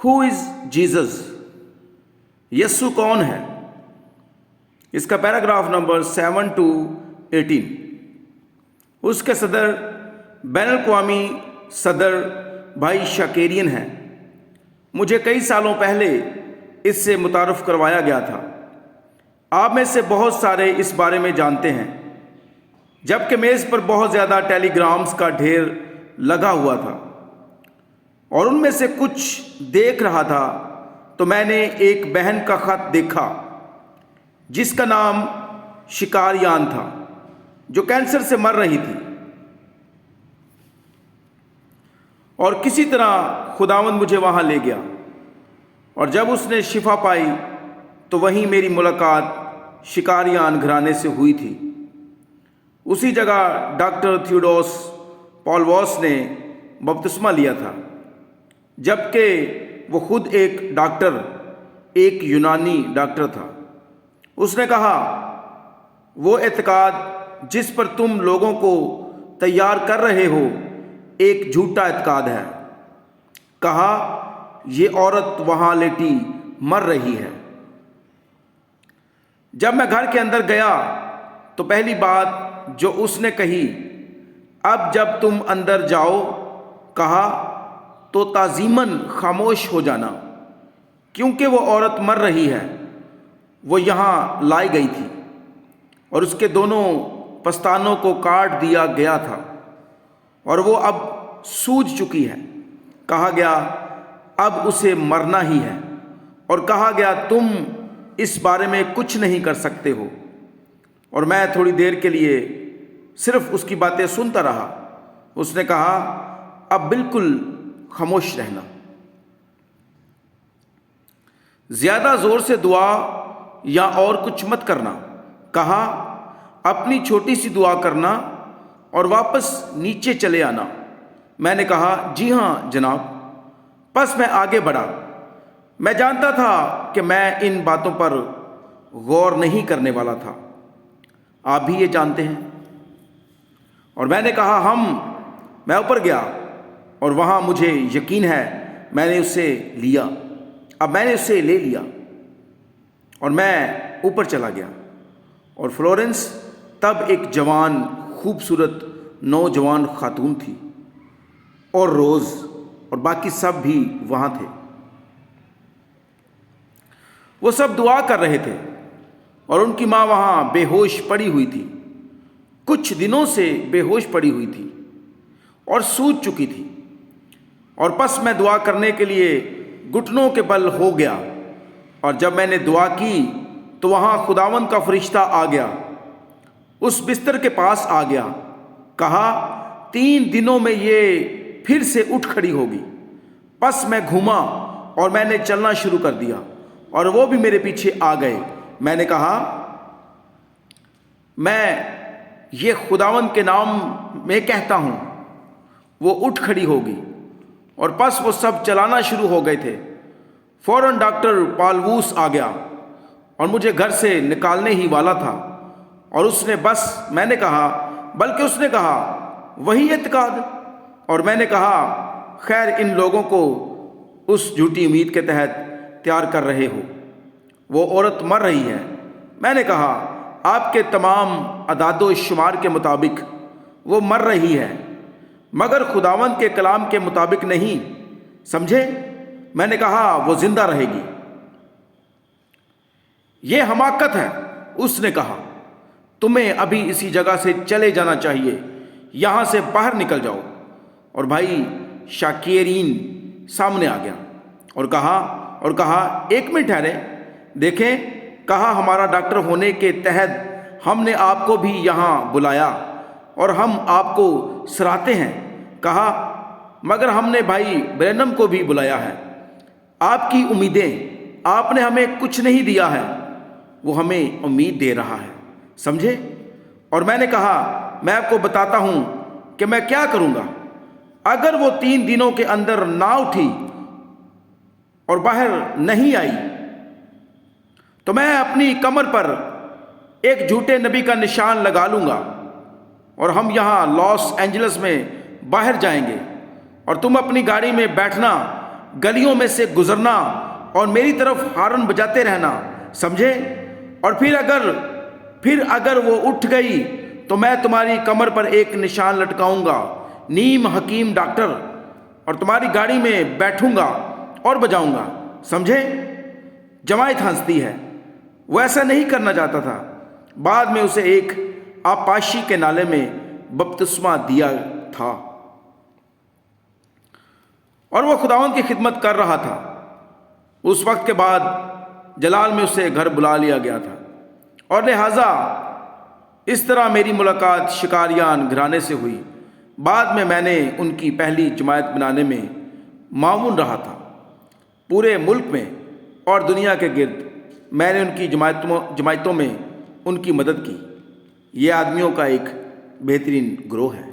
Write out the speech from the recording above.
ہو از Jesus? یسوع کون ہے؟ اس کا پیراگراف نمبر 7 to 18۔ اس کے صدر بین الاقوامی صدر بھائی شاکیرین ہیں۔ مجھے کئی سالوں پہلے اس سے متعارف کروایا گیا تھا۔ آپ میں سے بہت سارے اس بارے میں جانتے ہیں۔ جبکہ میز پر بہت زیادہ ٹیلی گرامز کا ڈھیر لگا ہوا تھا اور ان میں سے کچھ دیکھ رہا تھا تو میں نے ایک بہن کا خط دیکھا جس کا نام شکاریان تھا، جو کینسر سے مر رہی تھی، اور کسی طرح خداوند مجھے وہاں لے گیا، اور جب اس نے شفا پائی تو وہیں میری ملاقات شکاریان گھرانے سے ہوئی تھی۔ اسی جگہ ڈاکٹر تھیوڈوس پالوس نے بپتسمہ لیا تھا، جبکہ وہ خود ایک ڈاکٹر، ایک یونانی ڈاکٹر تھا۔ اس نے کہا، وہ اعتقاد جس پر تم لوگوں کو تیار کر رہے ہو ایک جھوٹا اعتقاد ہے۔ کہا، یہ عورت وہاں لیٹی مر رہی ہے۔ جب میں گھر کے اندر گیا تو پہلی بات جو اس نے کہی، اب جب تم اندر جاؤ، کہا، تو تعظیماً خاموش ہو جانا، کیونکہ وہ عورت مر رہی ہے۔ وہ یہاں لائی گئی تھی اور اس کے دونوں پستانوں کو کاٹ دیا گیا تھا اور وہ اب سوج چکی ہے۔ کہا گیا، اب اسے مرنا ہی ہے، اور کہا گیا، تم اس بارے میں کچھ نہیں کر سکتے ہو۔ اور میں تھوڑی دیر کے لیے صرف اس کی باتیں سنتا رہا۔ اس نے کہا، اب بالکل خاموش رہنا، زیادہ زور سے دعا یا اور کچھ مت کرنا۔ کہا، اپنی چھوٹی سی دعا کرنا اور واپس نیچے چلے آنا۔ میں نے کہا، جی ہاں جناب۔ پس میں آگے بڑھا۔ میں جانتا تھا کہ میں ان باتوں پر غور نہیں کرنے والا تھا۔ آپ بھی یہ جانتے ہیں۔ اور میں نے کہا، میں اوپر گیا اور وہاں مجھے یقین ہے میں نے اسے لیا۔ اب میں نے اسے لے لیا اور میں اوپر چلا گیا، اور فلورنس تب ایک جوان خوبصورت نوجوان خاتون تھی، اور روز اور باقی سب بھی وہاں تھے۔ وہ سب دعا کر رہے تھے اور ان کی ماں وہاں بے ہوش پڑی ہوئی تھی، کچھ دنوں سے بے ہوش پڑی ہوئی تھی اور سوج چکی تھی۔ اور پس میں دعا کرنے کے لیے گھٹنوں کے بل ہو گیا، اور جب میں نے دعا کی تو وہاں خداوند کا فرشتہ آ گیا، اس بستر کے پاس آ گیا۔ کہا، 3 دنوں میں یہ پھر سے اٹھ کھڑی ہوگی۔ پس میں گھوما اور میں نے چلنا شروع کر دیا، اور وہ بھی میرے پیچھے آ گئے۔ میں نے کہا، میں یہ خداوند کے نام میں کہتا ہوں، وہ اٹھ کھڑی ہوگی۔ اور پس وہ سب چلانا شروع ہو گئے تھے۔ فوراً ڈاکٹر پالوس آ گیا اور مجھے گھر سے نکالنے ہی والا تھا، اور اس نے میں نے کہا، بلکہ اس نے کہا، وہی اعتقاد۔ اور میں نے کہا، خیر، ان لوگوں کو اس جھوٹی امید کے تحت تیار کر رہے ہو، وہ عورت مر رہی ہے۔ میں نے کہا، آپ کے تمام اعداد و شمار کے مطابق وہ مر رہی ہے، مگر خداوند کے کلام کے مطابق نہیں، سمجھے؟ میں نے کہا، وہ زندہ رہے گی۔ یہ حماقت ہے، اس نے کہا، تمہیں ابھی اسی جگہ سے چلے جانا چاہیے، یہاں سے باہر نکل جاؤ۔ اور بھائی شاکیرین سامنے آ گیا اور کہا، 1 منٹ ٹھہرے، دیکھیں، کہا، ہمارا ڈاکٹر ہونے کے تحت ہم نے آپ کو بھی یہاں بلایا اور ہم آپ کو سراہتے ہیں۔ کہا، مگر ہم نے بھائی برینم کو بھی بلایا ہے۔ آپ کی امیدیں، آپ نے ہمیں کچھ نہیں دیا ہے، وہ ہمیں امید دے رہا ہے، سمجھے؟ اور میں نے کہا، میں آپ کو بتاتا ہوں کہ میں کیا کروں گا۔ اگر وہ 3 دنوں کے اندر نہ اٹھی اور باہر نہیں آئی تو میں اپنی کمر پر ایک جھوٹے نبی کا نشان لگا لوں گا، اور ہم یہاں لاس اینجلس میں باہر جائیں گے، اور تم اپنی گاڑی میں بیٹھنا، گلیوں میں سے گزرنا اور میری طرف ہارن بجاتے رہنا، سمجھے؟ اور پھر اگر وہ اٹھ گئی تو میں تمہاری کمر پر ایک نشان لٹکاؤں گا، نیم حکیم ڈاکٹر، اور تمہاری گاڑی میں بیٹھوں گا اور بجاؤں گا، سمجھے؟ جماعت ہنستی ہے۔ وہ ایسا نہیں کرنا چاہتا تھا۔ بعد میں اسے ایک آبپاشی کے نالے میں بپتسمہ دیا تھا اور وہ خداوند کی خدمت کر رہا تھا۔ اس وقت کے بعد جلال میں اسے گھر بلا لیا گیا تھا، اور لہٰذا اس طرح میری ملاقات شکاریان گھرانے سے ہوئی۔ بعد میں نے ان کی پہلی جماعت بنانے میں معاون رہا تھا۔ پورے ملک میں اور دنیا کے گرد میں نے ان کی جماعتوں میں ان کی مدد کی۔ یہ آدمیوں کا ایک بہترین گروہ ہے۔